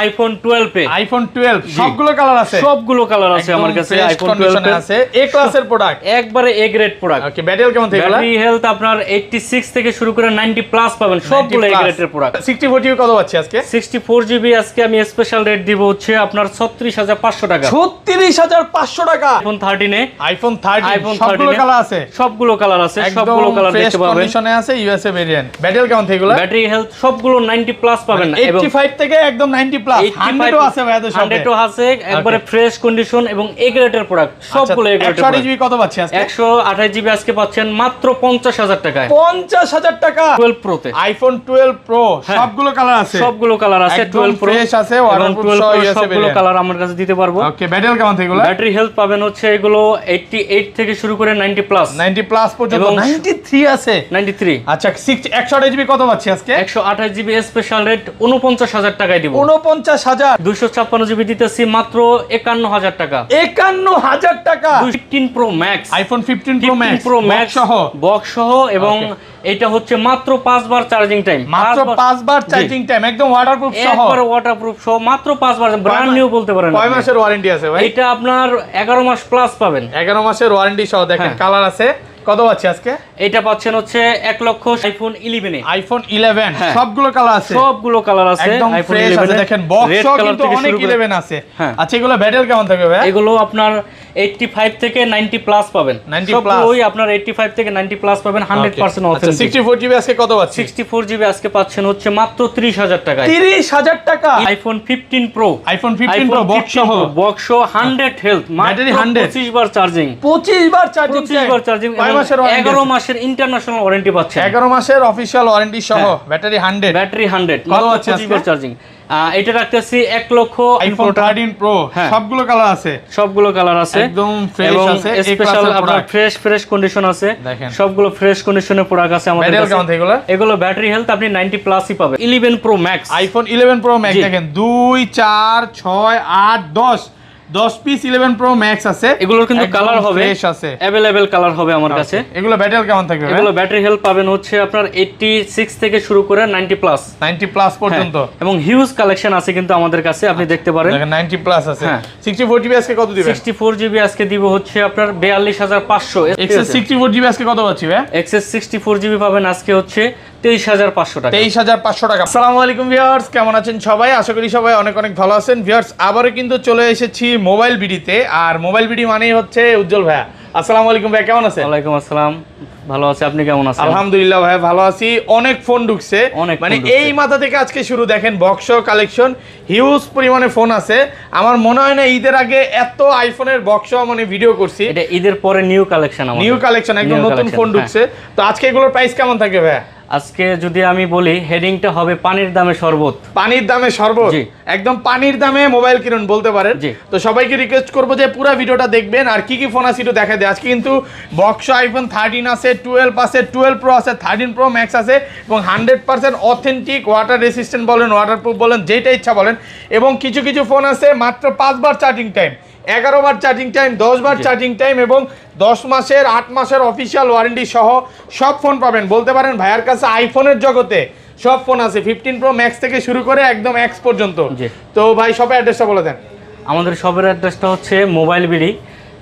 IPhone 12 এ iPhone 12 সবগুলো colour আছে? সবগুলো কালার আছে আমার কাছে আইফোন 12 এ আছে। এ ক্লাসের প্রোডাক্ট, একবারে A grade product. Okay, battery কেমন থাকে এগুলা? ব্যাটারি হেলথ আপনার 86 থেকে শুরু করে 90 প্লাস পাবেন, সবগুলো এ গ্রেডের প্রোডাক্ট। 64 জিবি কত পাচ্ছি আজকে? 64 জিবি আজকে আমি স্পেশাল রেট দিব হচ্ছে আপনার 36500 টাকা। 36500 টাকা আইফোন 13 এ, আইফোন 13 আইফোন সবগুলো 13 কালার আছে? সবগুলো কালার আছে, সবগুলো কালার দেখতে পাবেন। কন্ডিশনে আছে, ইউএসএ ভেরিয়েন্ট। ব্যাটারি কেমন থাকে এগুলা? ব্যাটারি হেলথ সবগুলো 90 প্লাস পাবেন না, এবং 85 থেকে একদম 90 প্লাস, 100 ও আছে ভাইয়াদের সবে। 100 আছে, একবারে ফ্রেশ কন্ডিশন এবং এ গ্রেডের প্রোডাক্ট, সবগুলো এ গ্রেডের। 128 জিবি কত পাচ্ছি আজকে? 128 জিবি আজকে পাচ্ছেন মাত্র 50000 টাকায়। 50000 টাকা 12 প্রো তে, আইফোন 12 প্রো সবগুলো কালার আছে? সবগুলো কালার আছে, 12 প্রো ফ্রেশ আছে, এবং ওয়াটারপ্রুফ 12 সহ প্রো ইউএসএ সবগুলো কালার আমার কাছে দিতে পারবো। ওকে, ব্যাটারি কেমন থাকে এগুলা? ব্যাটারি হেলথ পাবেন হচ্ছে এগুলো 88 থেকে শুরু করে 90 প্লাস, 90 প্লাস পর্যন্ত, 93 আছে, 93। আচ্ছা 128 জিবি কত পাচ্ছি আজকে? 128 জিবি স্পেশাল রেট 49000 টাকায় দিব। 49000। 256 জিবি দিতেছি মাত্র 51000 টাকা। 51000 টাকা 15 pro max, iPhone 15 pro max pro max সহ, বক্স সহ, এবং এটা হচ্ছে মাত্র 5 বার চার্জিং টাইম, মাত্র 5 বার চার্জিং টাইম, একদম ওয়াটারপ্রুফ সহ, একবার ওয়াটারপ্রুফ সহ, মাত্র 5 বার, ব্র্যান্ড নিউ বলতে পারেন। কয় মাসের ওয়ারেন্টি আছে ভাই? এটা আপনার 11 মাস প্লাস পাবেন। 11 মাসের ওয়ারেন্টি সহ, দেখেন কালার আছে। কত পাচ্ছি আজকে? এটা পাচ্ছেন হচ্ছে 1 লক্ষ আইফোন 11 এ, আইফোন 11 সবগুলো কালার আছে? সবগুলো কালার আছে, একদম আইফোন ফ্রেশ 11 আছে, দেখেন বক্স কিন্তু অনেক 11 আছে। আচ্ছা এগুলো ব্যাটারি কেমন থাকবে ভাই? এগুলো আপনার 85 থেকে 90 প্লাস পাবেন, 90 প্লাস সবগুলোই আপনার 85 থেকে 90 প্লাস পাবেন, 100% অথেন্টিক। 64 জিবি আজকে কত পাচ্ছি? 64 জিবি আজকে পাচ্ছেন হচ্ছে মাত্র 30000 টাকায়। 30000 টাকা iPhone 15 pro, iPhone 15 pro box সহ, বক্স 100 হেলথ, ব্যাটারি 100, 25 বার চার্জিং, 25 বার চার্জিং, 25 বার চার্জিং, 11 মাসের ইন্টারন্যাশনাল ওয়ারেন্টি পাচ্ছেন, 11 মাসের অফিশিয়াল ওয়ারেন্টি সহ, ব্যাটারি 100, ব্যাটারি 100, কত আছে 25 বার চার্জিং। এটা রাখতেছি 1 লক্ষ। আইফোন 13 প্রো সবগুলো কালার আছে? সবগুলো কালার আছে, একদম ফ্রেশ আছে, স্পেশাল আপনার ফ্রেশ কন্ডিশন আছে, সবগুলো ফ্রেশ কন্ডিশনের প্রোডাক্ট আছে আমাদের কাছে। কেমন এগুলো? এগুলো ব্যাটারি হেলথ আপনি 90 প্লাসই পাবেন। 11 pro max, iPhone 11 pro max, দেখেন 2 4 6 8 10 পিস 11 প্রো ম্যাক্স আছে। এগুলোর কিন্তু কালার হবে, ফ্রেশ আছে, अवेलेबल কালার হবে আমার কাছে। এগুলো ব্যাটারি কেমন থাকবে? এগুলো ব্যাটারি হেলথ পাবেন হচ্ছে আপনার 86 থেকে শুরু করে 90 প্লাস, 90 প্লাস পর্যন্ত, এবং হিউজ কালেকশন আছে কিন্তু আমাদের কাছে, আপনি দেখতে পারেন। দেখেন 90 প্লাস আছে। 64 জিবি আজকে কত দিবেন? 64 জিবি আজকে দিব হচ্ছে আপনার 42500। এক্সএস 64 জিবি আজকে কত পাচ্ছি ভাই? এক্সএস 64 জিবি পাবেন আজকে হচ্ছে 23500 টাকা। 23500 টাকা। আসসালামু আলাইকুম ভিউয়ার্স, কেমন আছেন সবাই? আশা করি সবাই অনেক অনেক ভালো আছেন। ভিউয়ার্স আবারও কিন্তু চলে এসেছি মোবাইল বিডিতে, আর মোবাইল বিডি মানেই হচ্ছে উজ্জ্বল ভাইয়া। আসসালামু আলাইকুম ভাই, কেমন আছেন? ওয়ালাইকুম আসসালাম, ভালো আছি, আপনি কেমন আছেন? আলহামদুলিল্লাহ ভাই ভালো আছি। অনেক ফোন ঢুকছে, মানে এই মাথা থেকে আজকে শুরু, দেখেন বক্স কালেকশন হিউজ পরিমাণে ফোন আছে। আমার মনে হয় না ঈদের আগে এত আইফোনের বক্স মানে ভিডিও করছি। এটা ঈদের পরে নিউ কালেকশন, নিউ কালেকশন, একদম নতুন ফোন ঢুকছে। তো আজকে এগুলোর প্রাইস কেমন থাকবে ভাই? আজকে যদি আমি বলি হেডিংটা হবে পানির দামে শরবত। পানির দামে শরবত, একদম পানির দামে মোবাইল কিনুন বলতে পারেন। তো সবাইকে রিকোয়েস্ট করবো যে পুরো ভিডিওটা দেখবেন, আর কি কি ফোন আছে একটু দেখা দেয়। আজকে কিন্তু বক্স আইফোন 13 আছে, 12 আছে, 12 প্রো আছে, 13 প্রো ম্যাক্স আছে, এবং 100% অথেন্টিক, ওয়াটার রেসিস্ট্যান্ট বলেন, ওয়াটারপ্রুফ বলেন, যেটা ইচ্ছা বলেন। এবং কিছু কিছু ফোন আছে মাত্র 5 বার চার্জিং টাইম, 11 বার চার্জিং টাইম, 10 বার চার্জিং টাইম, এবং 10 মাসের 8 মাসের অফিসিয়াল ওয়ারেন্টি সহ সব ফোন পাবেন বলতে পারেন। ভাইয়ার কাছে আইফোনের জগতে সব ফোন আছে, 15 প্রো ম্যাক্স থেকে শুরু করে একদম এক্স পর্যন্ত। তো ভাই সবাই অ্যাড্রেসটা বলে দেন। আমাদের শপের অ্যাড্রেসটা হচ্ছে মোবাইল বিডি,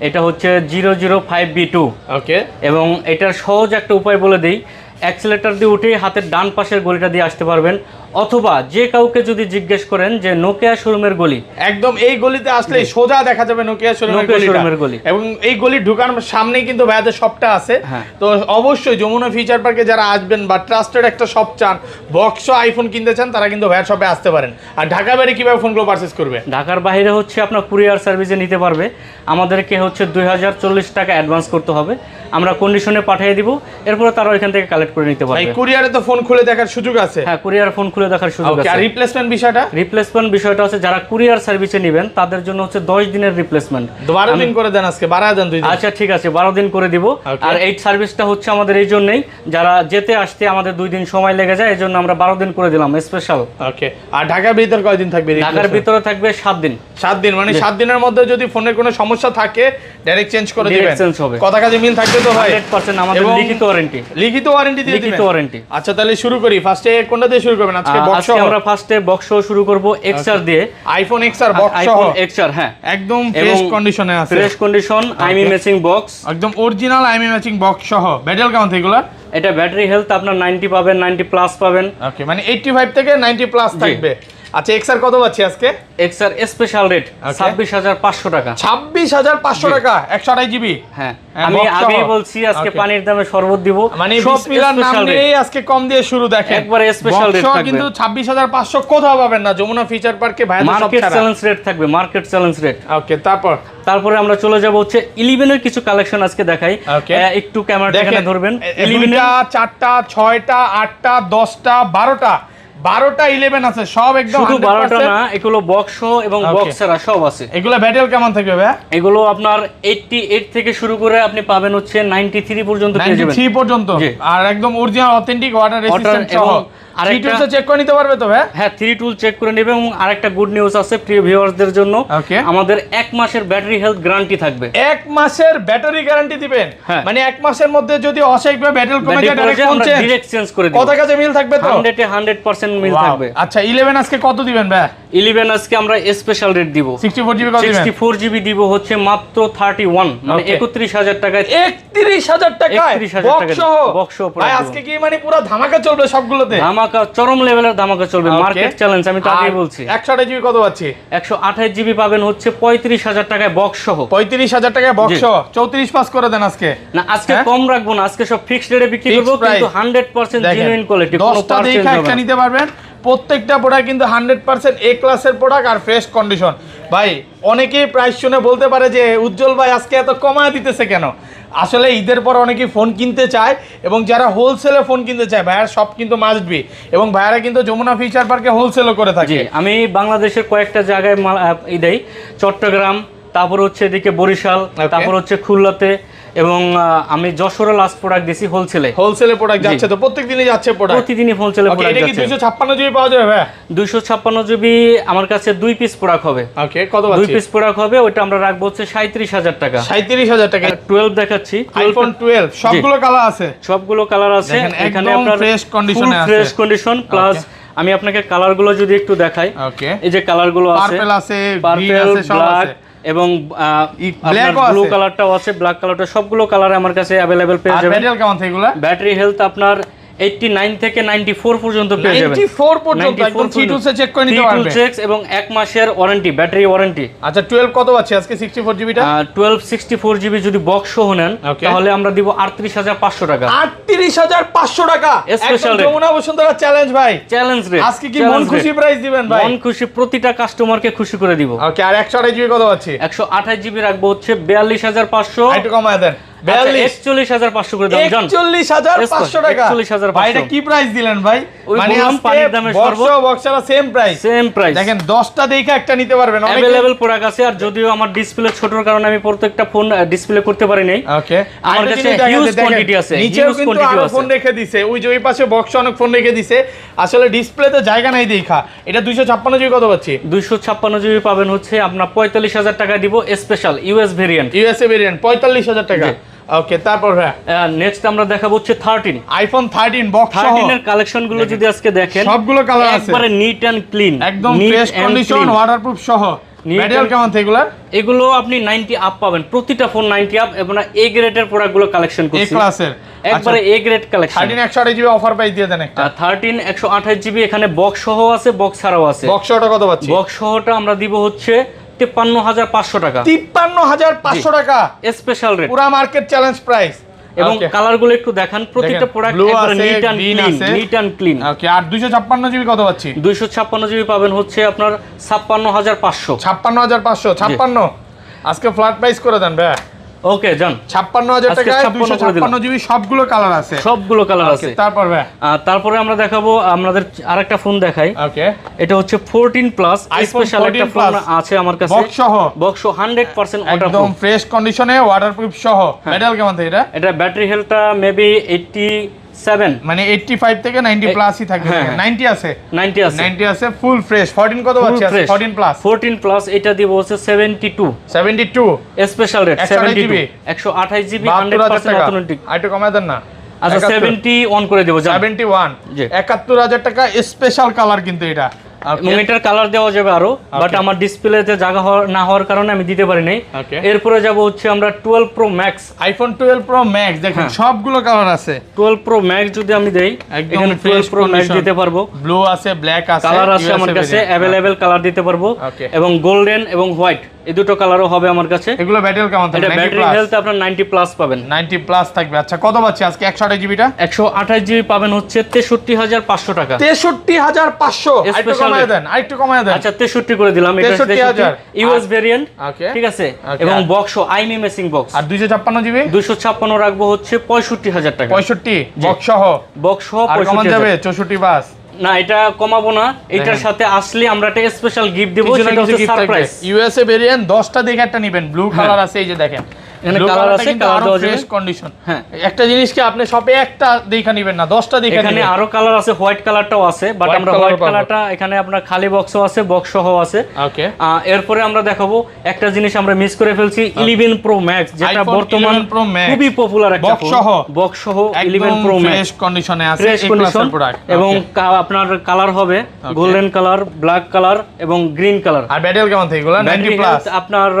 এটা হচ্ছে 005B2। ওকে, এবং এটার সহজ একটা উপায় বলে দিই, অ্যাক্সিলেটর দিয়ে উঠে হাতের ডান পাশের গলিটা দিয়ে আসতে পারবেন, অথবা যে কাউকে যদি জিজ্ঞেস করেন যে নোকিয়া শোরুমের গলি, একদম এই গলিতে আসলে সোজা দেখা যাবে নোকিয়া শোরুমের গলি, এবং এই গলি ঢুকার সামনেই কিন্তু ভাইয়াদের শপটা আছে। তো অবশ্যই যমুনা ফিউচার পার্কে যারা আসবেন বা ট্রাস্টেড একটা শপ চান, বক্স আইফোন কিনতে চান, তারা কিন্তু ভাইয়ার শপে আসতে পারেন। আর ঢাকা বাইরে কিভাবে ফোনগুলো পারচেজ করবে? ঢাকার বাইরে হচ্ছে আপনার কুরিয়ার সার্ভিসে নিতে পারবে। আমাদেরকে হচ্ছে 2040 টাকা অ্যাডভান্স করতে হবে, আমরা কন্ডিশনে পাঠিয়ে দিব, এরপরে তারা ওইখান থেকে কালেক্ট করে নিতে পারবে। কুরিয়ারে তো ফোন খুলে দেখার সুযোগ আছে? হ্যাঁ, কুরিয়ার ফোন খুলে দেখার সুযোগ আছে। আর রিপ্লেসমেন্ট বিষয়টা? রিপ্লেসমেন্ট বিষয়টা হচ্ছে যারা কুরিয়ার সার্ভিসে নেবেন তাদের জন্য হচ্ছে 10 দিনের রিপ্লেসমেন্ট। 12 দিন করে দেন, আজকে 12 দেন 2 দিন। আচ্ছা ঠিক আছে, 12 দিন করে দিব। আর এই সার্ভিসটা হচ্ছে আমাদের এই জন্যই, যারা যেতে আসতে আমাদের 2 দিন সময় লেগে যায়, এজন্য আমরা 12 দিন করে দিলাম স্পেশাল। ওকে, আর ঢাকার ভিতরে কয় দিন থাকবে? ঢাকার ভিতরে থাকবে 7 দিন। 7 দিন, মানে 7 দিনের মধ্যে যদি ফোনের কোনো সমস্যা থাকে ডাইরেক্ট চেঞ্জ করে দিবেন, চেঞ্জ হবে, কথা কাজে মিল থাকবে তো ভাই? 100% আমাদের এবং লিখিত ওয়ারেন্টি। লিখিত ওয়ারেন্টি দিয়ে দিবেন? লিখিত ওয়ারেন্টি। আচ্ছা তাহলে শুরু করি, ফার্স্টে কোনটা দিয়ে শুরু করবেন আজকে? বক্স আজকে আমরা ফার্স্টে বক্স শুরু করব এক্সআর দিয়ে। আইফোন এক্সআর বক্স সহ। আইফোন এক্সআর, হ্যাঁ একদম ফ্রেশ কন্ডিশনে আছে। ফ্রেশ কন্ডিশন, আইমি ম্যাচিং বক্স, একদম অরিজিনাল আইমি ম্যাচিং বক্স সহ। ব্যাটারি কেমন এগুলা? এটা ব্যাটারি হেলথ আপনার 90 পাবেন, 90 প্লাস পাবেন। ওকে, মানে 85 থেকে 90 প্লাস থাকবে। আচ্ছা এক্সআর কত পাচ্ছি আজকে? এক্সআর স্পেশাল রেট 26500 টাকা। 26500 টাকা 128 জিবি। হ্যাঁ, আমি আগেই বলছি আজকে পানির দামে শরবত দিব, মানে বিসমিল্লাহর নাম নিয়েই আজকে কম দিয়ে শুরু। দেখেন একবারে স্পেশাল রেট থাকবে, কিন্তু 26500 কোথাও পাবেন না। যমুনা ফিচার পার্কে ভাই সব মার্কেট চ্যালেঞ্জ রেট থাকবে, মার্কেট চ্যালেঞ্জ রেট। ওকে, তারপরে আমরা চলে যাব হচ্ছে 11 এর কিছু কালেকশন আজকে দেখাই। একটু ক্যামেরাটা এখানে ধরবেন। 11টা 4টা 6টা 8টা 10টা 12টা 11 আছে সব একদম। শুধু 12টা না, এগুলো বক্স এবং বক্স ছাড়া সব আছে। এগুলো ব্যাটারি কেমন থাকবে ভাই? এগুলো আপনার 88 থেকে শুরু করে আপনি পাবেন হচ্ছে 93 পর্যন্ত পেয়ে যাবেন। 93 পর্যন্ত, আর একদম অরিজিনাল অথেন্টিক ওয়াটার রেজিস্ট্যান্ট সহ। আরেকটা টুলস চেক করে নিতে পারবে তো ভাই? হ্যাঁ, 3 টুল চেক করে নেবে। এবং আরেকটা গুড নিউজ আছে প্রিয় ভিউয়ারদের জন্য, আমাদের 1 মাসের ব্যাটারি হেলথ গ্যারান্টি থাকবে। 1 মাসের ব্যাটারি গ্যারান্টি দিবেন? মানে 1 মাসের মধ্যে যদি অস্বাভাবিকভাবে ব্যাটারি কমে যায় ডাইরেক্ট চেঞ্জ করে দিব। কত কাছে মিল থাকবে তো? 100% মিল থাকবে। আচ্ছা 11 আজকে কত দিবেন ভাই? 11 আজকে আমরা স্পেশাল রেট দিব। 64 জিবি কত দিবেন? 64 জিবি দিব হচ্ছে মাত্র 31, মানে 31000 টাকায়। 31000 টাকায় বক্স সহ ভাই আজকে কি মানে পুরো ধামাকা চলবে সবগুলোতে? ধামাকা, চরম লেভেলের ধামাকা চলবে, মার্কেট চ্যালেঞ্জ। আমি তো আগেই বলছি 128 জিবি কত পাচ্ছি? 128 জিবি পাবেন হচ্ছে 35000 টাকায় বক্স সহ। 35000 টাকায় বক্স সহ 34 পাস করে দেন আজকে। না আজকে কম রাখবো না, আজকে সব ফিক্সড রেটে বিক্রি করব, কিন্তু 100% জেনুইন কোয়ালিটি, কোনো পার্সেন্ট হবে না। একটা নিতে পারবেন। প্রত্যেকটা প্রোডাক্ট কিন্তু 100% এ ক্লাসের প্রোডাক্ট আর ফ্রেশ কন্ডিশন। ভাই অনেকেই প্রাইস শুনে বলতে পারে যে উজ্জ্বল ভাই আজকে এত কমায় দিতেছে কেন? আসলে ঈদের পর অনেকেই ফোন কিনতে চায়, এবং যারা হোলসেলে ফোন কিনতে চায় ভাইয়ার সব কিন্তু মাস্ট বি, এবং ভাইয়ারা কিন্তু যমুনা ফিচার পার্কে হোলসেলও করে থাকে। আমি বাংলাদেশের কয়েকটা জায়গায় দেই, চট্টগ্রাম, তারপর হচ্ছে এদিকে বরিশাল, তারপর হচ্ছে খুলনাতে, এবং আমি যশোরে লাস্ট প্রোডাক্ট দিছি হোলসেলে প্রোডাক্ট যাচ্ছে। তো প্রত্যেকদিনই যাচ্ছে প্রোডাক্ট, প্রতিদিনই হোলসেলে প্রোডাক্ট যাচ্ছে। এটা কি 256 জিবি পাওয়া যাবে ভাই? 256 জিবি আমার কাছে 2 পিস প্রোডাক্ট হবে। ওকে, কত আছে? 2 পিস প্রোডাক্ট হবে, ওটা আমরা রাখবো হচ্ছে 37000 টাকা। 37000 টাকা। 12 দেখাচ্ছি, আইফোন 12 সবগুলো কালার আছে, সবগুলো কালার আছে এখানে। আপনার ফ্রেশ কন্ডিশনে আছে, ফ্রেশ কন্ডিশন প্লাস আমি আপনাকে কালারগুলো যদি একটু দেখাই। ওকে, এই যে কালারগুলো আছে, পার্পল আছে, গ্রিন আছে, সব আছে, এবং ব্লু কালারটাও আছে, ব্ল্যাক কালারটা, সবগুলো কালার আমার কাছে अवेलेबल পেয়ে যাবেন। ব্যাটারি কেমন থাকে এগুলা? ব্যাটারি হেলথ আপনার 89 থেকে 94 পর্যন্ত পেয়ে যাবেন। 94 পর্যন্ত একদম C2 সে চেক করে নিতে পারবেন। C2 চেক এবং 1 মাসের ওয়ারেন্টি, ব্যাটারি ওয়ারেন্টি। আচ্ছা 12 কত আছে আজকে? 64 জিবিটা 12 64 জিবি যদি বক্স সহ নেন তাহলে আমরা দিব 38500 টাকা। 38500 টাকা special rate, Jamuna Bashundhara challenge ভাই, চ্যালেঞ্জ রেট। আজকে কি মন খুশি প্রাইস দিবেন ভাই? মন খুশি, প্রতিটা কাস্টমারকে খুশি করে দিব। ওকে, আর 128 জিবি কত আছে? 128 জিবি রাখবো হচ্ছে 42500। একটু কমায় দেন, 41500 করে দাম জান। 41500 টাকা ভাই, এটা কি প্রাইস দিলেন ভাই? মানে পানির দামে বক্সরা সেম প্রাইস। দেখেন 10টা দেখে একটা নিতে পারবেন, অনেক अवेलेबल প্রোডাক্ট আছে। আর যদিও আমার ডিসপ্লে ছোটর কারণে আমি প্রত্যেকটা ফোন ডিসপ্লে করতে পারি নাই। ওকে, আমার কাছে হিউজ কোয়ান্টিটি আছে, নিচেও কিন্তু আরো ফোন রেখে দিয়েছে, ওই যে ওই পাশে বক্সে অনেক ফোন রেখে দিয়েছে। আসলে ডিসপ্লেতে জায়গা নাই দেখা। এটা 256 জিবি কত পাচ্ছি? 256 জিবি পাবেন হচ্ছে আপনার 45000 টাকা দিব, স্পেশাল ইউএস ভেরিয়েন্ট, 45000 টাকা। ওকে, তারপর নেক্সট আমরা দেখাবো হচ্ছে 13 আইফোন 13 বক্স সহ। 13 এর কালেকশন গুলো যদি আজকে দেখেন সবগুলো কালার আছে, একবারে নিট এন্ড ক্লিন, একদম ফ্রেশ কন্ডিশন, ওয়াটারপ্রুফ সহ। ব্যাটারি কেমন থাকে এগুলা? এগুলো আপনি 90 আপ পাবেন, প্রতিটা ফোন 90 আপ, এবং এ গ্রেডের প্রোডাক্ট গুলো কালেকশন করছি, এ ক্লাসের একবারে A grade collection. 13 128 GB offer price দিয়ে দেন একটা। 13 128 জিবি এখানে বক্স সহ আছে, বক্স ছাড়াও আছে। বক্স সহটা কত পাচ্ছি? বক্স সহটা আমরা দিব হচ্ছে 53500 টাকা। 53500 টাকা স্পেশাল রেট, পুরো মার্কেট চ্যালেঞ্জ প্রাইস। এবং কালারগুলো একটু দেখান, প্রত্যেকটা প্রোডাক্ট একবারে নিট এন্ড ক্লিন। ওকে, আর 256 জিবি কত পাচ্ছি? 256 জিবি পাবেন হচ্ছে আপনার 56500। 56500 আজকে ফ্ল্যাট প্রাইস করে দেন ভাই। ওকে জান, 56000 টাকায় 256 জিবি সবগুলো কালার আছে, সবগুলো কালার আছে। তারপর ভাই তারপরে আমরা দেখাবো আমাদের আরেকটা ফোন দেখাই। ওকে, এটা হচ্ছে 14 প্লাস স্পেশাল একটা ফোন আছে আমার কাছে, বক্স 100% ওয়াটারপ্রুফ, একদম ফ্রেশ কন্ডিশনে, ওয়াটারপ্রুফ সহ। ব্যাটারি কেমন থাকে এটা? এটা ব্যাটারি হেলথটা মেবি 7 মানে 85 থেকে 90 প্লাসই থাকবে। 90 আছে, 90 আছে ফুল ফ্রেশ। 14 কত পাচ্ছি? 14 প্লাস। 14 প্লাস এটা দিব হচ্ছে 72 স্পেশাল রেট 72 128 জিবি 100% অথেন্টিক। আইটো কমায় দেন না। আচ্ছা 71 করে দেব। 71 71000 টাকা স্পেশাল কালার কিন্তু এটা। এবং এটার কালার দেওয়া যাবে আরো, বাট আমার ডিসপ্লেতে জায়গা না হওয়ার কারণে আমি দিতে পারি নাই। এরপরে যাব হচ্ছে আমরা 12 pro max, iPhone 12 pro max. দেখেন সবগুলো কালার আছে। 12 প্রো ম্যাক্স যদি আমি দেই, এখানে 12 প্রো ম্যাক্স দিতে পারবো। ব্লু আছে, ব্ল্যাক আছে, কালার আছে আমার কাছে अवेलेबल কালার দিতে পারবো। এবং গোল্ডেন এবং হোয়াইট এই দুটো কালারও হবে আমার কাছে। এগুলো ব্যাটারি কেমন থাকবে? এটা ব্যাটারি হেলথ আপনার 90 প্লাস পাবেন। 90 প্লাস থাকবে। আচ্ছা কত পাচ্ছি আজকে 128 জিবিটা? 128 জিবি পাবেন হচ্ছে 63500 টাকা। 63500 আরেকটু কমায় দেন, আরেকটু কমায় দেন। আচ্ছা 63 করে দিলাম। এটা 63000 ইউএস ভেরিয়েন্ট, ঠিক আছে। এবং বক্স আইমি মেসিং বক্স। আর 256 জিবি 256 রাখবো হচ্ছে 65000 টাকা। 65 বক্স সহ, বক্স সহ 65 কমান যাবে 64 বাস। না এটা কমাবো না, এটার সাথে আসলে আমরা একটা স্পেশাল গিফট দেব, সেটা হচ্ছে সারপ্রাইজ। ইউএসএ ভেরিয়েন্ট 10টা দেখে একটা নেবেন। ব্লু কালার আছে, এই যে দেখেন এখানে কালার আছে, কালার দেওয়া যাবে ফ্রেশ কন্ডিশন। হ্যাঁ একটা জিনিস কি আপনি শপে একটা দেখা নেবেন না, 10টা দেখে নেবেন। এখানে আরো কালার আছে, হোয়াইট কালারটাও আছে, বাট আমরা হোয়াইট কালারটা এখানে আপনার খালি বক্সও আছে, বক্স সহ আছে। ওকে এরপরে আমরা দেখাবো একটা জিনিস আমরা মিস করে ফেলছি, 11 প্রো ম্যাক্স, যেটা বর্তমান খুবই পপুলার একটা ফোন। বক্স সহ 11 প্রো ম্যাক্স ফ্রেশ কন্ডিশনে আছে, ফ্রেশ কন্ডিশন। এবং আপনার কালার হবে গোল্ডেন কালার, ব্ল্যাক কালার এবং গ্রিন কালার। আর ব্যাটারি কেমন থাকে এগুলো? 90 প্লাস। আপনার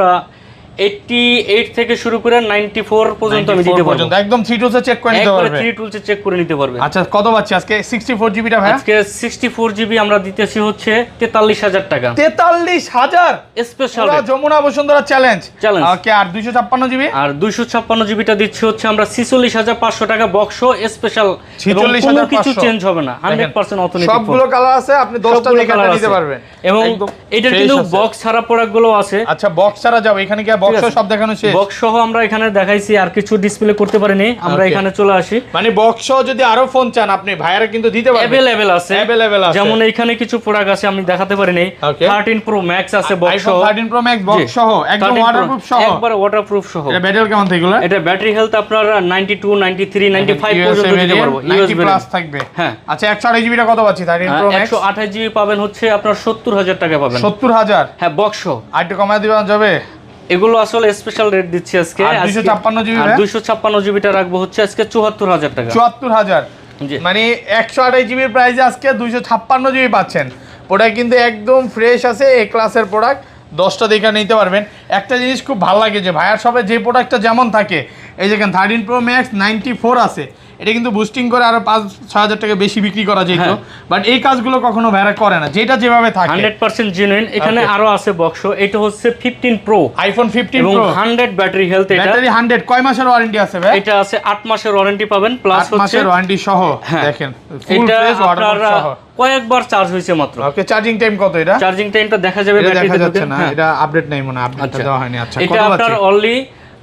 88 থেকে শুরু করে 94 পর্যন্ত আমি দিতে পারবো। একদম 3 টুলসে চেক করে নিতে পারবে। 3 টুলসে চেক করে নিতে পারবে। আচ্ছা কত পাচ্ছি আজকে 64 জিবিটা ভাই? আজকে 64 জিবি আমরা দিতেছি হচ্ছে 43000 টাকা। 43000 special rate, Jamuna Bashundhara challenge. Okay আর 256 জিবি? আর 256 জিবিটা দিচ্ছি হচ্ছে আমরা 46500 টাকা বক্স স্পেশাল। 46000 কিছু চেঞ্জ হবে না, 100% অথেন্টিক। সবগুলো কালার আছে, আপনি 10টা দেখে নিতে পারবেন। এবং এটা কিন্তু বক্স ছাড়া প্রোডাক্টগুলো আছে। আচ্ছা বক্স ছাড়া যাবে, এখানে কি বক্স সব দেখানো শেষ? বক্স সহ আমরা এখানে দেখাইছি, আর কিছু ডিসপ্লে করতে পারিনি, আমরা এখানে চলে আসি। মানে বক্স সহ যদি আরো ফোন চান আপনি ভাইয়ারা কিন্তু দিতে পারবেন, अवेलेबल আছে। যেমন এখানে কিছু প্রোডাক্ট আছে আমি দেখাতে পারিনি। 13 প্রো ম্যাক্স আছে বক্স সহ। 13 প্রো ম্যাক্স বক্স সহ একদম ওয়াটারপ্রুফ সহ, একবার ওয়াটারপ্রুফ সহ। এটা ব্যাটারি কেমন থাকে এগুলো? এটা ব্যাটারি হেলথ আপনার 92 93 95 পর্যন্ত দিতে পারবো। 90 প্লাস থাকবে। হ্যাঁ আচ্ছা 128 জিবিটা কত পাচ্ছি? 13 প্রো ম্যাক্স 128 জিবি পাবেন হচ্ছে আপনার 70000 টাকা পাবেন। 70000? হ্যাঁ বক্স সহ। আর একটু কমায় দিবেন যাবে? এগুলো আসলে স্পেশাল রেট দিচ্ছি আজকে। আর 256 জিবি? আর 256 জিবিটা রাখবো হচ্ছে আজকে 74000 টাকা। 74000 মানে 128 জিবির প্রাইসে আজকে 256 জিবি পাচ্ছেন। প্রোডাক্ট কিন্তু একদম ফ্রেশ আছে, এ ক্লাসের প্রোডাক্ট, 10টা দেখে নিতে পারবেন। একটা জিনিস খুব ভালো লাগে যে ভাইয়ার শপে যে প্রোডাক্টটা যেমন থাকে, এই যেখানে 13 প্রো ম্যাক্স 94 আছে, এটা কিন্তু বুস্টিং করে আরো 5-6000 টাকা বেশি বিক্রি করা যেত, বাট এই কাজগুলো কখনো ভাইরা করে না, যেটা যেভাবে থাকে 100% জেনুইন। এখানে আরো আছে বক্স, এটা হচ্ছে 15 প্রো, আইফোন 15 এবং প্রো 100 ব্যাটারি হেলথ। এটা ব্যাটারি 100 কয় মাসের ওয়ারেন্টি আছে ভাই? এটা আছে 8 মাসের ওয়ারেন্টি পাবেন, প্লাস 8 মাসের ওয়ারেন্টি সহ। দেখেন ফুল ফ্রেশ ওয়াটারপ্রুফ সহ। কয়েকবার চার্জ হয়েছে মাত্র। ওকে চার্জিং টাইম কত এটা? চার্জিং টাইমটা দেখা যাবে, দেখা যাচ্ছে না, এটা আপডেট নাই মনে, আপডেটটা দেওয়া হয়নি। আচ্ছা এটা আপনার অনলি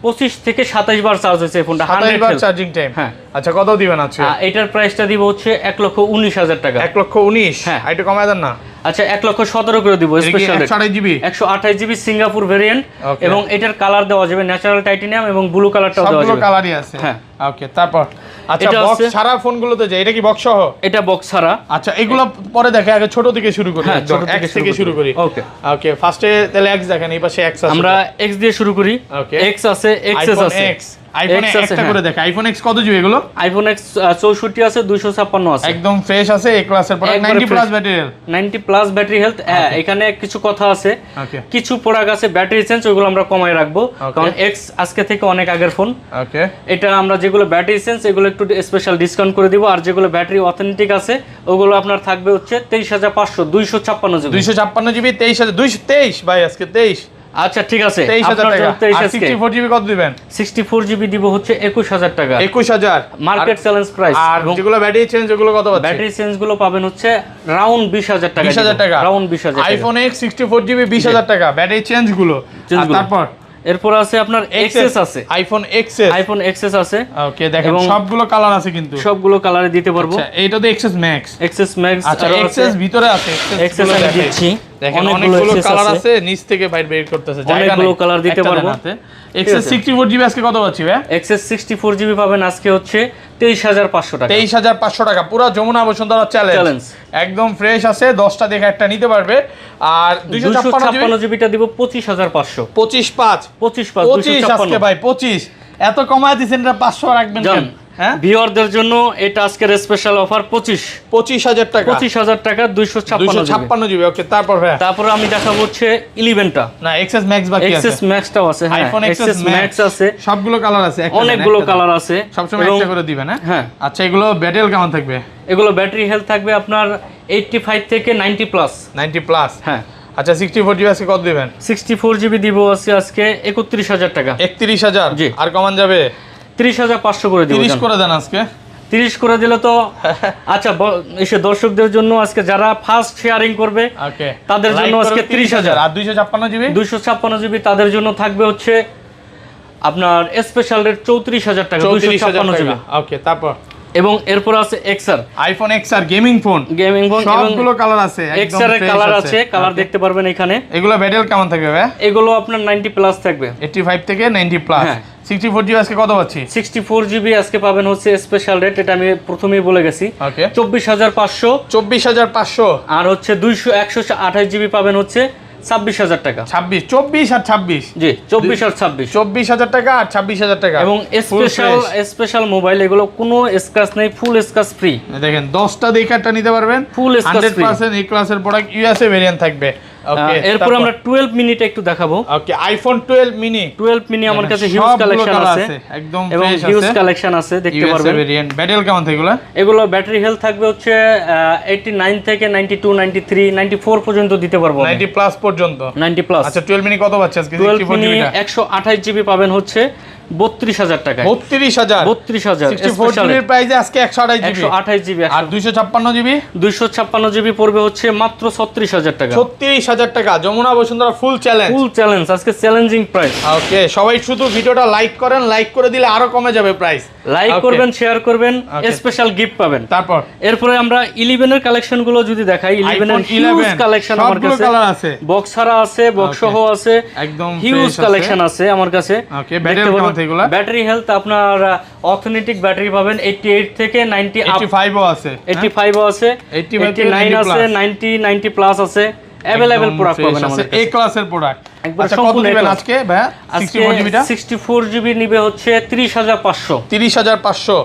25 থেকে 27 বার চার্জ হয়েছে ফোনটা, 100 বার চার্জিং টাইম। হ্যাঁ আচ্ছা কত দিবেন? আচ্ছা এটার প্রাইসটা দিব হচ্ছে 1,19,000 টাকা। 1,19,000? হ্যাঁ এটা কমায় দেন না। আচ্ছা 1,17,000 করে দিব special rate. 128 GB 128 GB Singapore variant, এবং এটার কালার দেওয়া যাবে ন্যাচারাল টাইটানিয়াম এবং ব্লু কালারটাও দেওয়া যাবে। সবগুলো কালারই আছে। হ্যাঁ ওকে তারপর আচ্ছা বক্স ছাড়া ফোনগুলোতে যে এটা কি বক্স সহ? এটা বক্স ছাড়া। আচ্ছা এগুলো পরে দেখে, আগে ছোট থেকে শুরু করি। হ্যাঁ ছোট থেকে শুরু করি। ওকে ওকে ফার্স্টে তাহলে X দেখেন, এই পাশে X আছে, আমরা X দিয়ে শুরু করি। ওকে X আছে, XS আছে। আইফোন একটা করে দেখে, আইফোন X কত জিবি এগুলো? আইফোন X 64 আছে, 256 আছে, একদম ফ্রেশ আছে, এ ক্লাসের product, 90 plus battery health. 90 plus battery health. এখানে কিছু কথা আছে, কিছু প্রোডাক্ট আছে ব্যাটারি চেঞ্জ, ওগুলো আমরা কমায় রাখবো, কারণ X আজকে থেকে অনেক আগের ফোন। ওকে এটা আমরা যেগুলো ব্যাটারি চেঞ্জ এগুলো একটু স্পেশাল ডিসকাউন্ট করে দিব, আর যেগুলো ব্যাটারি অথেন্টিক আছে ওগুলো আপনার থাকবে হচ্ছে 23500 256 জিবি। 256 জিবি 23223 ভাই আজকে 23। আচ্ছা ঠিক আছে, 23000 টাকা। আর 64 জিবি কত দিবেন? 64 জিবি দিব হচ্ছে 21000 টাকা। 21000 মার্কেট চ্যালেঞ্জ প্রাইস। আর যেগুলো ব্যাটারি চেঞ্জ ওগুলো কত পাচ্ছেন? ব্যাটারি চেঞ্জ গুলো পাবেন হচ্ছে রাউন্ড 20000 টাকা। 20000 টাকা রাউন্ড 20000 টাকা। আইফোন X 64 জিবি 20000 টাকা ব্যাটারি চেঞ্জ গুলো। আর তারপর এরপর আছে আপনার XS আছে, আইফোন XS। আইফোন XS আছে। ওকে দেখেন সবগুলো কালার আছে, কিন্তু সবগুলো কালারে দিতে পারবো। আচ্ছা এইটা তো XS Max। XS Max আচ্ছা XS ভিতরে আছে, XS আমি দিচ্ছি। দেখেন অনেকগুলো কালার আছে, নিচ থেকে বাইরে বের করতেছে, জায়গা নাই, অনেকগুলো কালার দিতে পারবো। এক্সএস 64GB আজকে কত পাচ্ছি ভাই? এক্সএস 64GB পাবেন আজকে হচ্ছে 23500 টাকা। 23500 টাকা, পুরো যমুনা বসুন্ধরা চ্যালেঞ্জ, একদম ফ্রেশ আছে, 10টা দেখে একটা নিতে পারবে। আর 256GB টা দিব 25500। 25 আজকে ভাই 25, এত কমায় দিবেন, 500 রাখবেন কেন? হ্যাঁ, ভিউয়ারদের জন্য এটা আজকের স্পেশাল অফার 25000 টাকা। 25000 টাকা 256GB। ওকে, তারপর আমি দেখাবো হচ্ছে 11টা। না, এক্সএস ম্যাক্স বাকি আছে, এক্সএস ম্যাক্সটাও আছে। হ্যাঁ, আইফোন এক্সএস ম্যাক্স আছে, সবগুলো কালার আছে, অনেকগুলো কালার আছে, সবসময় একটা করে দিবেন। হ্যাঁ, আচ্ছা, এগুলো ব্যাটারি কেমন থাকবে? এগুলো ব্যাটারি হেলথ থাকবে আপনার 85 থেকে 90 প্লাস। 90 প্লাস, হ্যাঁ। আচ্ছা, 64GB আজকে কত দিবেন? 64GB দিব আজকে 31000 টাকা। 31000? জি। আর কমান যাবে? 30500 করে দিব। 30 করে দেন আজকে। 30 করে দিলে তো আচ্ছা, এসে দর্শকদের জন্য আজকে যারা ফার্স্ট শেয়ারিং করবে ওকে, তাদের জন্য আজকে 30000। আর 256GB? 256GB তাদের জন্য থাকবে হচ্ছে আপনার স্পেশাল রেট 34000 টাকা। 256GB। ওকে, তারপর এবং এরপর আছে XR, iPhone XR gaming phone, সবগুলো কালার আছে, এক্সআর এর কালার আছে, কালার দেখতে পারবেন এখানে। এগুলো ব্যাটারি কেমন থাকবে ভাই? এগুলো আপনার 90 প্লাস থাকবে, 85 থেকে 90 প্লাস। 64GB আজকে কত পাচ্ছি? 64GB আজকে পাবেন হচ্ছে স্পেশাল রেট, এটা আমি প্রথমেই বলে গেছি। ওকে, 24500। 24500। আর হচ্ছে 128GB পাবেন হচ্ছে 26000 টাকা। 24 আর 26? জি, 24 আর 26। 24000 টাকা আর 26000 টাকা। এবং স্পেশাল মোবাইল, এগুলো কোনো স্ক্র্যাচ নেই, ফুল স্ক্র্যাচ ফ্রি। দেখেন 10টা দেখে একটা নিতে পারবেন, ফুল স্ক্র্যাচ ফ্রি, 100% এই ক্লাসের প্রোডাক্ট, ইউএসএ ভেরিয়েন্ট থাকবে। ওকে, এরপর আমরা 12 মিনিটা একটু দেখাবো। ওকে, আইফোন 12 মিনি আমার কাছে হিউজ কালেকশন আছে, একদম এবং ফ্রেশ আছে, হিউজ কালেকশন আছে, দেখতে পারবেন। ভেরিয়েন্ট ব্যাটারি কেমন থাকে এগুলো? এগুলো ব্যাটারি হেলথ থাকবে হচ্ছে 89 থেকে 92, 93, 94 পর্যন্ত দিতে পারবো। 90 প্লাস পর্যন্ত, 90 প্লাস। আচ্ছা, 12 মিনি কত পাচ্ছে আজকে? 12 মিনি 128GB পাবেন হচ্ছে 32000 টাকা। 32000? 32000 64GB এর প্রাইসে আজকে 128GB। 128GB। আর 256GB? 256GB পড়বে হচ্ছে মাত্র 36000 টাকা। 36000 টাকা, যমুনা বসুন্ধরা ফুল চ্যালেঞ্জ, আজকে চ্যালেঞ্জিং প্রাইস। ওকে, সবাই শুধু ভিডিওটা লাইক করেন, লাইক করে দিলে আরো কমে যাবে প্রাইস। লাইক করবেন, শেয়ার করবেন, স্পেশাল গিফট পাবেন। তারপর এরপরে আমরা 11 এর কালেকশন গুলো যদি দেখাই, 11 এর হিউজ কালেকশন আমার কাছে, কালার আছে, বক্স ছাড়া আছে, বক্স সহ আছে, একদম হিউজ কালেকশন আছে আমার কাছে। ওকে, ব্যাটারি কেমন থাকে এগুলা? ব্যাটারি হেলথ আপনার অথেন্টিক ব্যাটারি পাবেন 88 থেকে 90 আপ, 85 ও আছে, 85 ও আছে, 89 আছে, 90 প্লাস আছে, अवेलेबल প্রোডাক্ট পাবেন আমাদের কাছে, এই ক্লাসের প্রোডাক্ট। আচ্ছা, কত দিবেন আজকে ভাই? 64GB টা 64GB নিবে হচ্ছে 30500। 30500,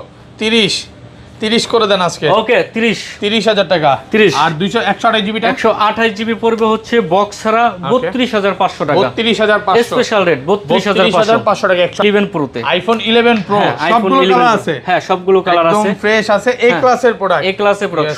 30 করে দেন আজকে। ওকে, 30000 টাকা। 30। আর 128GB টা? 128GB পড়বে হচ্ছে বক্স ছাড়া 32500 টাকা। 32500 স্পেশাল রেট, 32500 টাকা। 11 প্রো তে, আইফোন 11 প্রো সবগুলো কালার আছে। হ্যাঁ, সবগুলো কালার আছে, একদম ফ্রেশ আছে, এ ক্লাসের প্রোডাক্ট,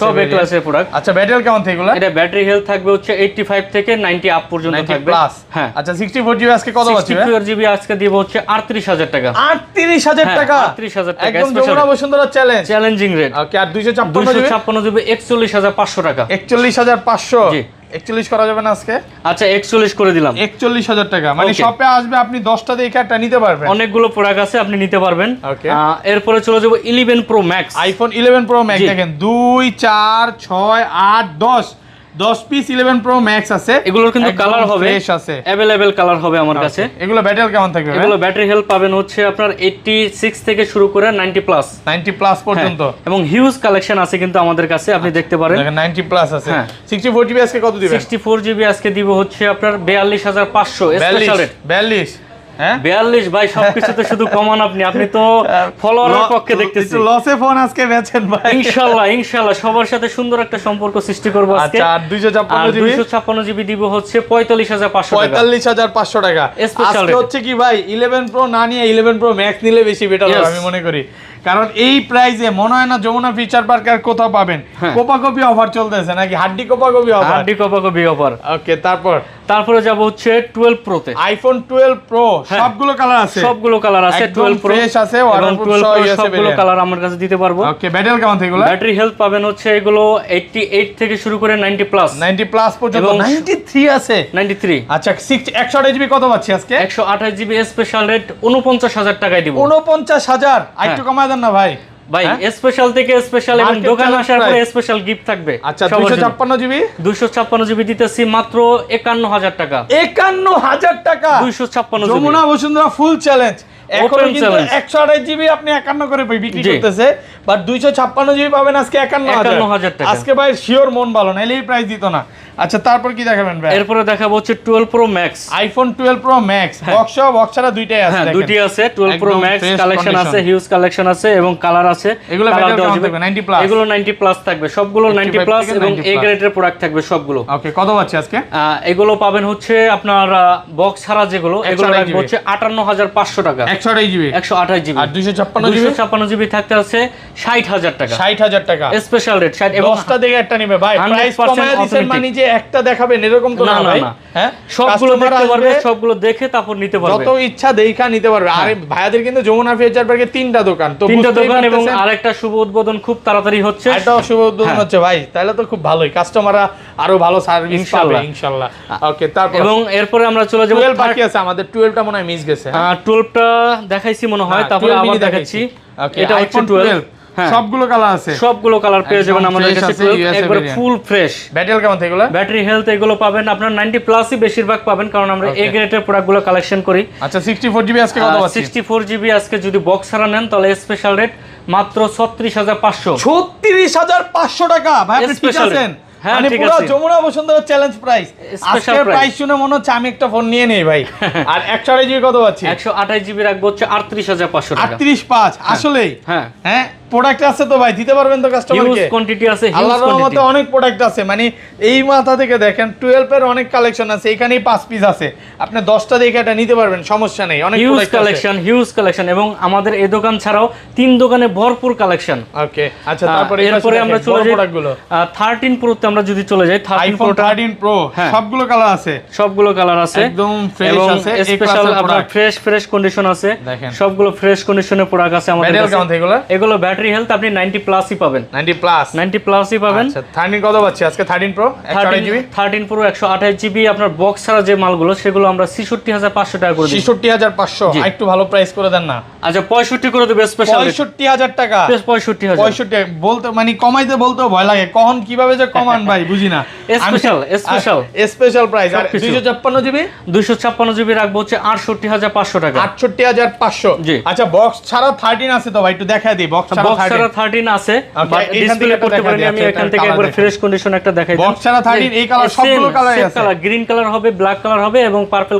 সব এ ক্লাসের প্রোডাক্ট। আচ্ছা, ব্যাটারি কেমন থাকে এগুলা? এটা ব্যাটারি হেলথ থাকবে হচ্ছে 85 থেকে 90 আপ পর্যন্ত থাকবে। হ্যাঁ, আচ্ছা, 64GB আজকে কত আছে? 64GB আজকে দিব হচ্ছে 38000 টাকা। 38000 টাকা, 38000 টাকা, একদম যমুনা বসুন্ধরা চ্যালেঞ্জিং রেট। ওকে, আর 256GB 41500 টাকা। 41500? জি, 41 করা যাবে না আজকে? আচ্ছা, 41 করে দিলাম। 41000 টাকা, মানে শপে আসবে আপনি 10টা দেখে একটা নিতে পারবেন, অনেকগুলো প্রোডাক্ট আছে, আপনি নিতে পারবেন। ওকে, এরপরে চলে যাব 11 pro max, iPhone 11 pro max. দেখেন 2 4 6 8 10 পিস 11 প্রো ম্যাক্স আছে। এগুলোর কিন্তু কালার হবে, ফ্রেশ আছে, अवेलेबल কালার হবে আমার কাছে। এগুলো ব্যাটারি কেমন থাকবে? এগুলো ব্যাটারি হেলথ পাবেন হচ্ছে আপনার 86 থেকে শুরু করে 90 প্লাস, 90 প্লাস পর্যন্ত, এবং হিউজ কালেকশন আছে কিন্তু আমাদের কাছে, আপনি দেখতে পারেন। দেখেন 90 প্লাস আছে। 64GB আজকে কত দিবেন? 64GB আজকে দিব হচ্ছে আপনার 42500 স্পেশাল রেট। 42? হ্যাঁ, 42 ভাই, সবকিছুতে শুধু কমান। আপনি তো ফলোয়ারের পক্ষে দেখতেছি, একটু লসে ফোন আজকে বেচেন ভাই। ইনশাআল্লাহ সবার সাথে সুন্দর একটা সম্পর্ক সৃষ্টি করব আজকে। আচ্ছা, আর 256GB দিব হচ্ছে 45500 টাকা। 45500 টাকা আজকে হচ্ছে কি ভাই, 11 প্রো না নিয়ে 11 প্রো ম্যাক্স নিলে বেশি বেটার হবে আমি মনে করি, কারণ এই প্রাইসে মনে হয় না যমুনা ফিচার পার্ক আর কোথাও পাবেন। কোপাকপি অফার চলতেছে নাকি? হাড্ডি কোপাকপি অফার। ওকে, তারপরে যাব হচ্ছে 12 প্রো তে, আইফোন 12 প্রো সবগুলো কালার আছে, 12 প্রো ফ্রেশ আছে, ওয়াটারপ্রুফ সহ সবগুলো কালার আমার কাছে দিতে পারবো। ওকে, ব্যাটারি কেমন থাকে এগুলো? ব্যাটারি হেলথ পাবেন হচ্ছে এগুলো 88 থেকে শুরু করে 90 প্লাস, 90 প্লাস পর্যন্ত, 93 আছে, 93। আচ্ছা, 128GB কত পাচ্ছি আজকে? 128GB স্পেশাল রেট 49000 টাকায় দিব। 49000? একটু কমায় দেন না ভাই। ভাই স্পেশাল থেকে স্পেশাল এবং দোকান আসার পরে স্পেশাল গিফট থাকবে। আচ্ছা 256 জিবি 256 জিবি দিতেছি মাত্র 51000 টাকা। 51000 টাকা 256 জিবি যমুনা বসুন্ধরা ফুল চ্যালেঞ্জ। এখন কিন্তু 128 জিবি আপনি 51 করে বিক্রি করতেছে, বাট 256 জিবি পাবেন আজকে 51000 টাকা। আজকে ভাই শিওর মন ভালো না, এই প্রাইস দিত না। আচ্ছা তারপর কি দেখাবেন ভাই? এরপরে দেখাবো হচ্ছে 12 pro max, iPhone 12 pro max, box ছাড়া দুইটাই আছে। হ্যাঁ দুইটি আছে, 12 প্রো ম্যাক্স কালেকশন আছে, হিউজ কালেকশন আছে এবং কালার আছে। এগুলো ব্যাটারি কেমন থাকবে? 90 প্লাস। এগুলো 90 প্লাস থাকবে, সবগুলো 90 প্লাস এবং এ গ্রেডের প্রোডাক্ট থাকবে সবগুলো। ওকে কত পাচ্ছি আজকে? এগুলো পাবেন হচ্ছে আপনার বক্স ছাড়া যেগুলো, এগুলো রাখবো হচ্ছে 58500 টাকা। 128 জিবি 128 জিবি। আর 256 জিবি থাকতে আছে 60000 টাকা। 60000 টাকা স্পেশাল রেট 60 এবং 10টা দেখে একটা নিবে ভাই। প্রাইস কমায় দিবেন মানে যে একটা দেখাবেন এরকম তো না ভাই। হ্যাঁ সবগুলো দেখতে পারবে, সবগুলো দেখে তারপর নিতে পারবে, যত ইচ্ছা দেখা নিতে পারবে। আরে ভাইয়াদের কিন্তু যমুনা ফিউচার পার্কে 3টা দোকান, তো 3টা দোকান এবং আরেকটা শুভ উদ্বোধন খুব তাড়াতাড়ি হচ্ছে। এটাও শুভ উদ্বোধন হচ্ছে ভাই, তাহলে তো খুব ভালোই, কাস্টমাররা আরো ভালো সার্ভিস পাবে ইনশাআল্লাহ। ওকে তারপর এবং এরপরে আমরা চলে যাব 12 বাকি আছে আমাদের। 12টা মনে হয় মিস গেছে। 12টা দেখাইছি মনে হয়, তারপর আবার দেখাচ্ছি। এটা হচ্ছে 12 সবগুলো কালার আছে, সবগুলো কালার পেয়ে যাবেন আমাদের কাছে। একবারে ফুল ফ্রেশ। ব্যাটারি কেমন থাকে এগুলো? ব্যাটারি হেলথ এগুলো পাবেন আপনার 90 প্লাসই বেশিরভাগ পাবেন, কারণ আমরা এ গ্রেডের প্রোডাক্টগুলো কালেকশন করি। আচ্ছা 64 জিবি আজকে কত পাচ্ছি? 64 জিবি আজকে যদি বক্স ছাড়া নেন তাহলে স্পেশাল রেট মাত্র 36500। 36500 টাকা ভাই, আপনি ঠিক আছেন? মানে পুরো যমুনা বসুন্ধরা চ্যালেঞ্জ প্রাইস। আজকের প্রাইস শুনে মনে হচ্ছে আমি একটা ফোন নিয়ে নেই ভাই। আর 128 জিবি কত পাচ্ছি? 128 জিবি রাখবো হচ্ছে 38500 টাকা। 385 আসলেই? হ্যাঁ প্রোডাক্ট আছে তো ভাই, দিতে পারবেন তো কাস্টমারকে? হিউজ কোয়ান্টিটি আছে, হিউজ আল্লাহর রহমতে অনেক প্রোডাক্ট আছে। মানে এই মাথা থেকে দেখেন 12 এর অনেক কালেকশন আছে, এখানেই 5 পিস আছে, আপনি 10টা দেখে এটা নিতে পারবেন, সমস্যা নেই। অনেক হিউজ কালেকশন এবং আমাদের এই দোকান ছাড়াও 3 দোকানে ভরপুর কালেকশন। ওকে আচ্ছা তারপর এরপরে আমরা চলে যাই প্রোডাক্টগুলো। 13 প্রো তে আমরা যদি চলে যাই, 13 প্রো সবগুলো কালার আছে, সবগুলো কালার আছে, একদম ফ্রেশ আছে, স্পেশাল আপনার ফ্রেশ কন্ডিশন আছে, সবগুলো ফ্রেশ কন্ডিশনের প্রোডাক্ট আছে আমাদের কাছে। কেমন এগুলো? এগুলো ব্যাটারি হেলথ আপনি 90 প্লাসই পাবেন। 90 প্লাসই পাবেন। আচ্ছা 13 কত পাচ্ছি আজকে? 13 প্রো 128 জিবি। 13 প্রো 128 জিবি আপনার বক্স ছাড়া যে মালগুলো সেগুলো আমরা 66500 টাকা করে দিই। 66500 একটু ভালো প্রাইস করে দেন না? আচ্ছা 65 করে দেব স্পেশাল। 65000 টাকা। 65000 বলতে মানে কমাইতে বলতেও ভয় লাগে, কখন কিভাবে যে কমান ভাই বুঝি না। Special price. আর 256 জিবি? 256 জিবি রাখবো হচ্ছে 68500 টাকা। 68500। আচ্ছা বক্স ছাড়া 13 আছে তো ভাই, একটু দেখায় দিই। বক্স ছাড়া 13 আছে, বাট ডিসপ্লে করতে পারিনি আমি, এখান থেকে একবার ফ্রেশ কন্ডিশন একটা দেখাই দিই। বক্স ছাড়া 13 এই কালার সবগুলো কালারই আছে। কালার গ্রিন কালার হবে, ব্ল্যাক কালার হবে এবং পার্পল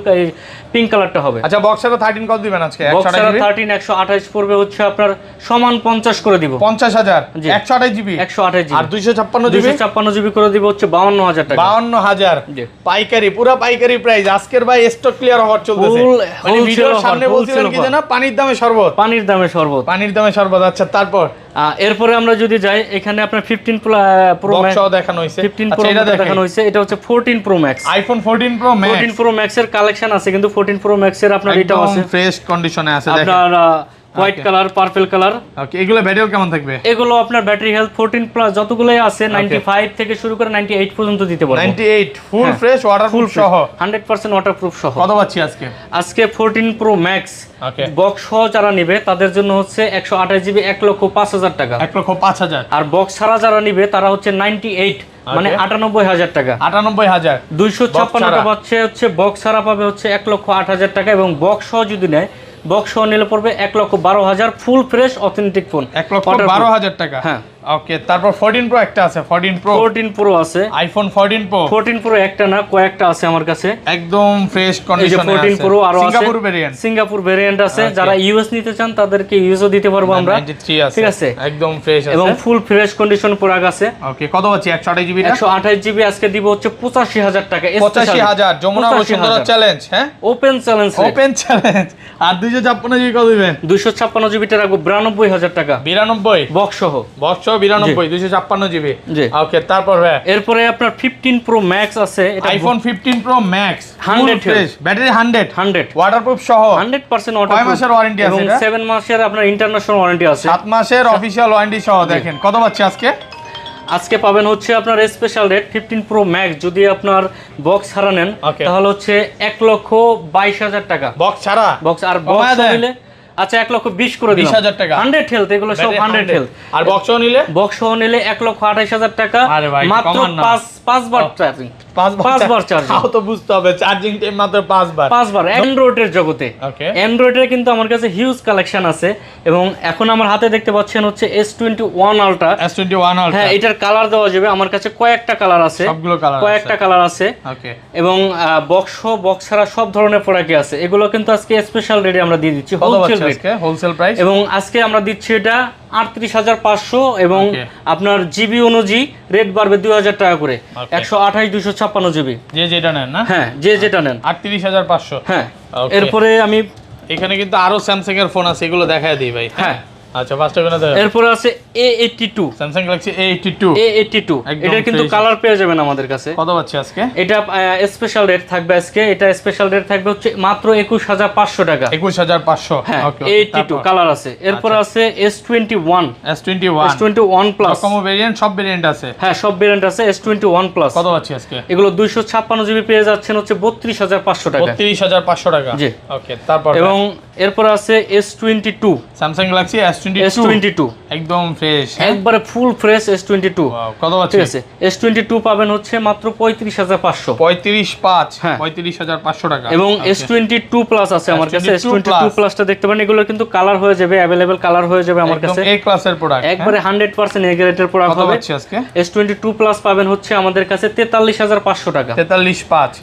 পিঙ্ক কালারটা হবে। আচ্ছা বক্স ছাড়া 13 কত দিবেন আজকে? 128 পড়বে হচ্ছে আপনার সমান 50 করে দিব। 50000 128 জিবি। 128 জিবি। আর 256 জিবি করে দিব হচ্ছে 52000 টাকা। 52000 পাইকারি, পুরো পাইকারি প্রাইস। আজকের ভাই স্টক ক্লিয়ার অফার চলতেছে। মানে ভিডিওর সামনে বলছিলেন কি জানা, পানির দামে শরবত। পানির দামে শরবত। আচ্ছা তারপর এরপরে আমরা যদি যাই, এখানে আপনার 15 প্রো ম্যাক্স দেখানো হইছে। 15 প্রো দেখানো হইছে, এটা হচ্ছে 14 pro max. IPhone 14 pro max. 14 pro max এর কালেকশন আছে, কিন্তু 14 প্রো ম্যাক্স এর আপনার এটা আছে ফ্রেশ কন্ডিশনে আছে দেখেন। আপনার হোয়াইট কালার, পার্পল কালার। ওকে এগুলো ব্যাটারি কেমন থাকবে? এগুলো আপনার ব্যাটারি হেলথ 14 প্লাস যতগুলোই আছে 95 থেকে শুরু করে 98 পর্যন্ত দিতে পারবো। 98 ফুল ফ্রেশ ওয়াটারপ্রুফ সহ, 100% ওয়াটারপ্রুফ সহ। কত পাচ্ছি আজকে? আজকে 14 প্রো ম্যাক্স বক্স সহ যারা নেবে তাদের জন্য হচ্ছে 128 জিবি 1,05,000 টাকা। 1,05,000। আর বক্স ছাড়া যারা নেবে তারা হচ্ছে 98 মানে 98,000 টাকা। 98,000। 256টা পাচ্ছে হচ্ছে বক্স ছাড়া পাবে হচ্ছে 1,08,000 টাকা এবং বক্স সহ যদি নেয়, বক্স সহ নিলে পড়বে 1,12,000 ফুল ফ্রেশ অথেন্টিক ফোন। 1,12,000 টাকা। হ্যাঁ ওকে তারপর 14 প্রো একটা আছে, 14 প্রো আছে, আইফোন 14 প্রো একটা না কয়েকটা আছে আমার কাছে, একদম ফ্রেশ কন্ডিশনে আছে। 14 প্রো আরো আছে, সিঙ্গাপুর ভেরিয়েন্ট আছে। যারা ইউএস নিতে চান তাদেরকে ইউএসও দিতে পারবো আমরা। 93 আছে, ঠিক আছে, একদম ফ্রেশ আছে এবং ফুল ফ্রেশ কন্ডিশন প্রোডাক্ট আছে। ওকে কত আছে? 128 জিবি। 128 জিবি আজকে দিব হচ্ছে 85000 টাকা। 85000 যমুনা বসুন্ধরা চ্যালেঞ্জ। হ্যাঁ ওপেন চ্যালেঞ্জ। আর 256 জিবি কত দিবেন? 256 জিবিটা রাখবো 92000 টাকা। 92 বক্স সহ 92 256 জিবি। ওকে তারপর এরপরে আপনার 15 প্রো ম্যাক্স আছে, এটা iPhone 15 pro max 100 fresh battery 100 waterproof সহ 100% ওয়াটারপ্রুফ। 6 মাসের ওয়ারেন্টি আছে, এবং 7 মাসের আপনার ইন্টারন্যাশনাল ওয়ারেন্টি আছে, 7 মাসের অফিশিয়াল ওয়ারেন্টি সহ। দেখেন কত পাচ্ছি আজকে পাবেন হচ্ছে আপনার স্পেশাল রেট 15 প্রো ম্যাক্স যদি আপনার বক্স ছাড়া নেন তাহলে হচ্ছে 1,22,000 টাকা। বক্স ছাড়া? বক্স আর বক্স নিলে আচ্ছা 1,20,000 করে দিলাম। 20,000 টাকা 100 হেলথ, এগুলো সব 100 হেলথ। আর বক্সও নিলে? বক্সও নিলে 1,28,000 টাকা, আরে ভাই, মাত্র কমান না। 5 বার চার্জিং। 5 বার চার্জিং। তাও তো বুঝতে হবে চার্জিং টাইম মাত্র 5 বার। 5 বার অ্যান্ড্রয়েডের জগতে। ওকে। অ্যান্ড্রয়েডের কিন্তু আমার কাছে হিউজ কালেকশন আছে এবং এখন আমার হাতে দেখতে পাচ্ছেন হচ্ছে S21 Ultra। S21 Ultra। হ্যাঁ, এটার কালার দেওয়া যাবে। আমার কাছে কয়েকটা কালার আছে, সবগুলো কালার কয়েকটা কালার আছে। ওকে। এবং বক্স ছাড়া সব ধরনের প্রোডাক্টই আছে। এগুলো কিন্তু আজকে স্পেশাল রেটে আমরা দিয়ে দিচ্ছি, হোলসেল রেট, হোলসেল প্রাইস। এবং আজকে আমরা দিচ্ছি এটা 38,500 এবং আপনার জিবি অনুযায়ী রেট বাড়বে 2,000 টাকা করে, 128 256 জিবি। যে যেটা নেন না? হ্যাঁ, যে যেটা নেন। 38,500। হ্যাঁ, এরপরে আমি এখানে কিন্তু আরো স্যামসাং এর ফোন আছে, এগুলো দেখায় দিই ভাই। হ্যাঁ, আচ্ছা ফার্স্ট কোনটা দেখাবো? এরপরে আছে A82, স্যামসাং গ্যালাক্সি A82। এটা কিন্তু কালার পেয়ে যাবেন আমাদের কাছে। কত পাচ্ছি আজকে? এটা স্পেশাল রেট থাকবে আজকে। এটা স্পেশাল রেট থাকবে হচ্ছে মাত্র 21,500 টাকা। 21,500। হ্যাঁ, A82 কালার আছে। এরপর আছে S21 প্লাস। কম ভেরিয়েন্ট, সব ভেরিয়েন্ট আছে? হ্যাঁ, সব ভেরিয়েন্ট আছে। S21 প্লাস কত পাচ্ছি আজকে? এগুলো 256 জিবি পেয়ে যাচ্ছেন হচ্ছে 32,500 টাকা। 32,500 টাকা। জি। ওকে, তারপর এবং এরপর আছে S22, স্যামসাং গ্যালাক্সি S22 একদম ফ্রেশ, একবারে ফুল ফ্রেশ S22। কত পাচ্ছি? ঠিক আছে, S22 পাবেন হচ্ছে মাত্র 35,500। 35,500 টাকা। এবং S22 প্লাস আছে আমার কাছে। S22 প্লাসটা দেখতে পারেন, এগুলো কিন্তু কালার হয়ে যাবে, अवेलेबल কালার হয়ে যাবে আমার কাছে। একদম A ক্লাসের প্রোডাক্ট, একবারে 100% এ গ্রেডের প্রোডাক্ট হবে। কত পাচ্ছি আজকে? S22 প্লাস পাবেন হচ্ছে আমাদের কাছে 43,500 টাকা। 43,500